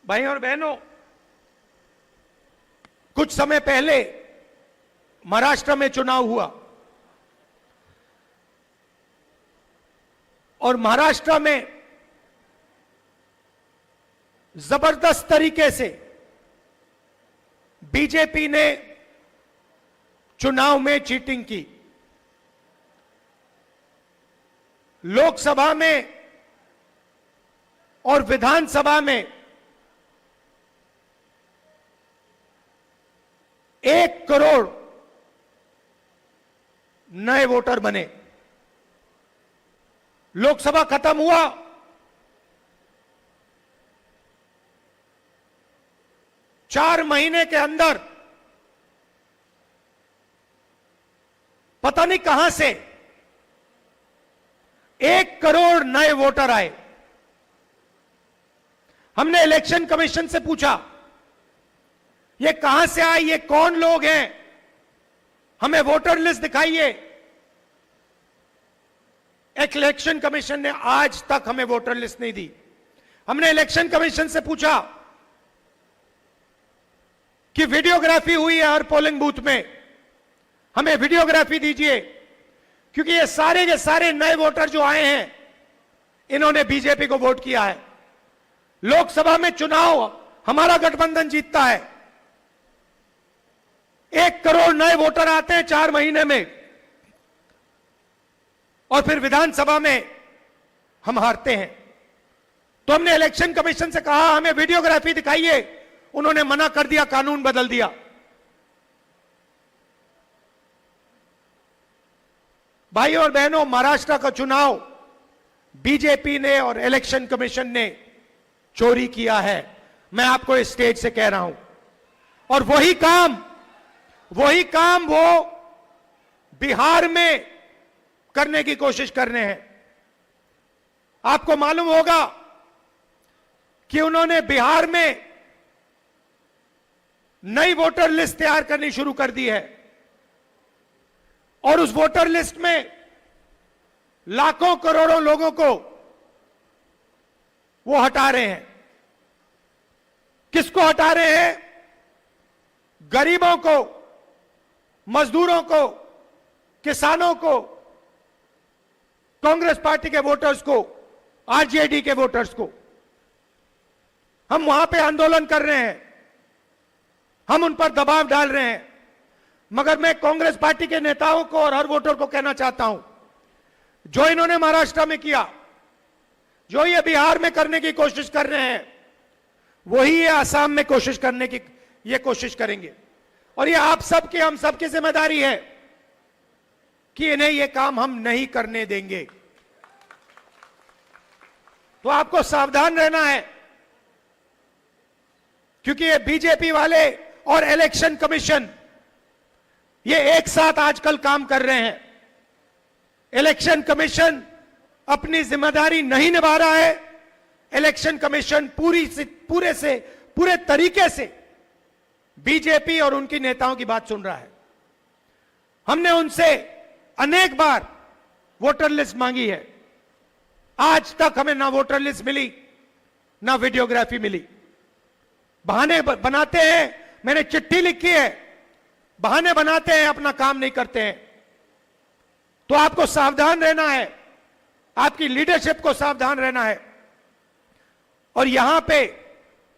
भाई और बहनों, कुछ समय पहले महाराष्ट्र में चुनाव हुआ और महाराष्ट्र में जबरदस्त तरीके से बीजेपी ने चुनाव में चीटिंग की। लोकसभा में और विधानसभा में 1 करोड़ नए वोटर बने। लोकसभा खत्म हुआ, चार महीने के अंदर पता नहीं कहां से 1 करोड़ नए वोटर आए। हमने इलेक्शन कमीशन से पूछा, ये कहां से आए, ये कौन लोग हैं, हमें वोटर लिस्ट दिखाइए। इलेक्शन कमीशन ने आज तक हमें वोटर लिस्ट नहीं दी। हमने इलेक्शन कमीशन से पूछा कि वीडियोग्राफी हुई है हर पोलिंग बूथ में, हमें वीडियोग्राफी दीजिए, क्योंकि ये सारे के सारे नए वोटर जो आए हैं इन्होंने बीजेपी को वोट किया है। लोकसभा में चुनाव हमारा गठबंधन जीतता है, 1 करोड़ नए वोटर आते हैं 4 महीने में, और फिर विधानसभा में हम हारते हैं। तो हमने इलेक्शन कमीशन से कहा हमें वीडियोग्राफी दिखाइए, उन्होंने मना कर दिया, कानून बदल दिया। भाई और बहनों, महाराष्ट्र का चुनाव बीजेपी ने और इलेक्शन कमीशन ने चोरी किया है, मैं आपको इस स्टेज से कह रहा हूं। और वही काम वो बिहार में करने की कोशिश कर रहे हैं। आपको मालूम होगा कि उन्होंने बिहार में नई वोटर लिस्ट तैयार करनी शुरू कर दी है, और उस वोटर लिस्ट में लाखों करोड़ों लोगों को वो हटा रहे हैं। किसको हटा रहे हैं? गरीबों को, मजदूरों को, किसानों को, कांग्रेस पार्टी के वोटर्स को, आरजेडी के वोटर्स को। हम वहां पे आंदोलन कर रहे हैं, हम उन पर दबाव डाल रहे हैं, मगर मैं कांग्रेस पार्टी के नेताओं को और हर वोटर को कहना चाहता हूं, जो इन्होंने महाराष्ट्र में किया, जो ये बिहार में करने की कोशिश कर रहे हैं, वही ये आसाम में कोशिश करने की ये कोशिश करेंगे। और ये आप सबकी, हम सबकी जिम्मेदारी है कि इन्हें ये काम हम नहीं करने देंगे। तो आपको सावधान रहना है, क्योंकि ये बीजेपी वाले और इलेक्शन कमीशन ये एक साथ आजकल काम कर रहे हैं। इलेक्शन कमीशन अपनी जिम्मेदारी नहीं निभा रहा है। इलेक्शन कमीशन पूरे तरीके से बीजेपी और उनकी नेताओं की बात सुन रहा है। हमने उनसे अनेक बार वोटर लिस्ट मांगी है, आज तक हमें ना वोटर लिस्ट मिली, ना वीडियोग्राफी मिली। बहाने बनाते हैं, मैंने चिट्ठी लिखी है, बहाने बनाते हैं, अपना काम नहीं करते हैं। तो आपको सावधान रहना है, आपकी लीडरशिप को सावधान रहना है। और यहां पे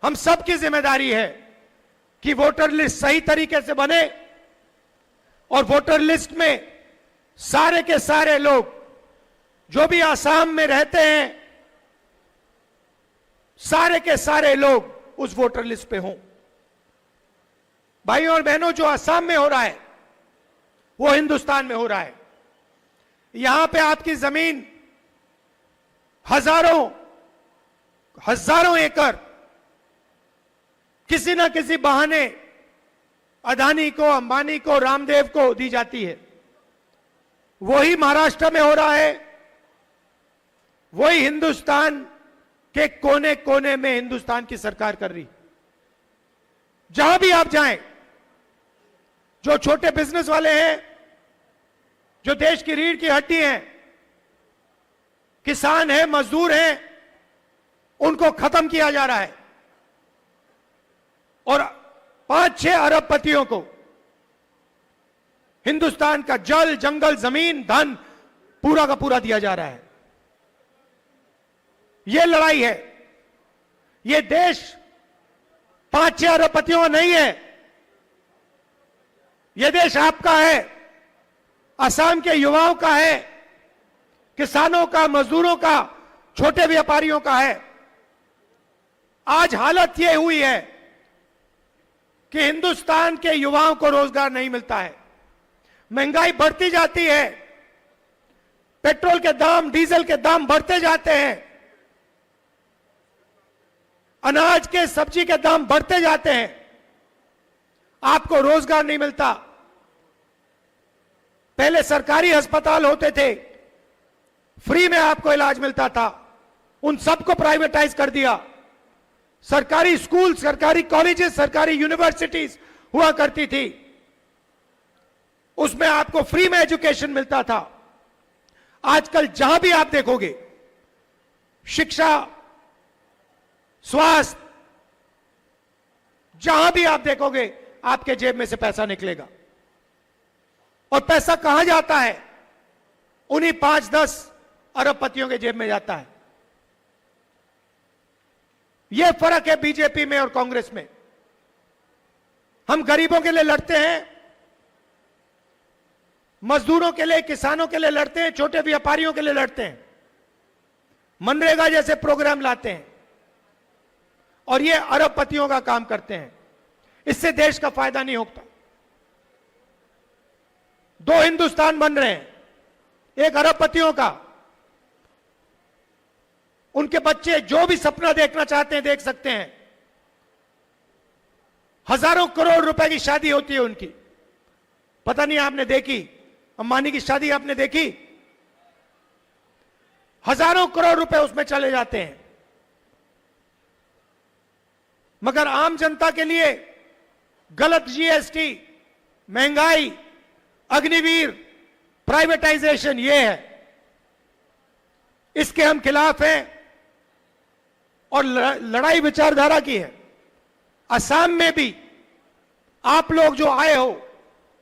हम सबकी जिम्मेदारी है कि वोटर लिस्ट सही तरीके से बने, और वोटर लिस्ट में सारे के सारे लोग जो भी आसाम में रहते हैं, सारे के सारे लोग उस वोटर लिस्ट पे हों। भाइयों और बहनों, जो आसाम में हो रहा है वो हिंदुस्तान में हो रहा है। यहां पे आपकी जमीन हजारों एकड़ किसी ना किसी बहाने अदानी को, अंबानी को, रामदेव को दी जाती है। वही महाराष्ट्र में हो रहा है, वही हिंदुस्तान के कोने कोने में हिंदुस्तान की सरकार कर रही। जहां भी आप जाएं, जो छोटे बिजनेस वाले हैं, जो देश की रीढ़ की हड्डी हैं, किसान हैं, मजदूर हैं, उनको खत्म किया जा रहा है। और 5-6 अरबपतियों को हिंदुस्तान का जल, जंगल, जमीन, धन पूरा का पूरा दिया जा रहा है। यह लड़ाई है। यह देश 5-6 अरबपतियों का नहीं है। यह देश आपका है, असम के युवाओं का है, किसानों का, मजदूरों का, छोटे व्यापारियों का है। आज हालत यह हुई है कि हिंदुस्तान के युवाओं को रोजगार नहीं मिलता है। महंगाई बढ़ती जाती है, पेट्रोल के दाम, डीजल के दाम बढ़ते जाते हैं, अनाज के, सब्जी के दाम बढ़ते जाते हैं, आपको रोजगार नहीं मिलता। पहले सरकारी अस्पताल होते थे, फ्री में आपको इलाज मिलता था, उन सबको प्राइवेटाइज कर दिया। सरकारी स्कूल, सरकारी कॉलेजेस, सरकारी यूनिवर्सिटीज हुआ करती थी, उसमें आपको फ्री में एजुकेशन मिलता था। आजकल जहां भी आप देखोगे, शिक्षा, स्वास्थ्य, जहां भी आप देखोगे, आपके जेब में से पैसा निकलेगा। और पैसा कहां जाता है? उन्हीं 5-10 अरबपतियों के जेब में जाता है। यह फर्क है बीजेपी में और कांग्रेस में। हम गरीबों के लिए लड़ते हैं, मजदूरों के लिए, किसानों के लिए लड़ते हैं, छोटे व्यापारियों के लिए लड़ते हैं, मनरेगा जैसे प्रोग्राम लाते हैं, और ये अरबपतियों का काम करते हैं। इससे देश का फायदा नहीं होता। 2 हिंदुस्तान बन रहे हैं, एक अरबपतियों का, उनके बच्चे जो भी सपना देखना चाहते हैं देख सकते हैं। हजारों करोड़ रुपए की शादी होती है उनकी, पता नहीं आपने देखी? अंबानी की शादी आपने देखी? हजारों करोड़ रुपए उसमें चले जाते हैं। मगर आम जनता के लिए गलत जीएसटी, महंगाई, अग्निवीर, प्राइवेटाइजेशन, ये है, इसके हम खिलाफ हैं। और लड़ाई विचारधारा की है। असम में भी आप लोग जो आए हो,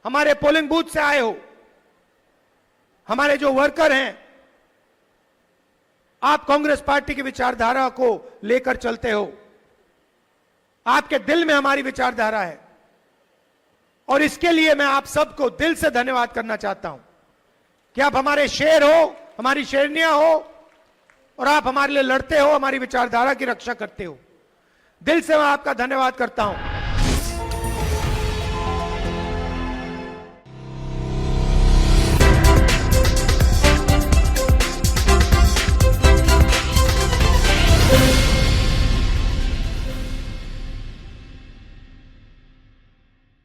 हमारे पोलिंग बूथ से आए हो, हमारे जो वर्कर हैं, आप कांग्रेस पार्टी की विचारधारा को लेकर चलते हो। आपके दिल में हमारी विचारधारा है, और इसके लिए मैं आप सबको दिल से धन्यवाद करना चाहता हूं कि आप हमारे शेर हो, हमारी शेरनियां हो, और आप हमारे लिए लड़ते हो, हमारी विचारधारा की रक्षा करते हो। दिल से मैं आपका धन्यवाद करता हूं।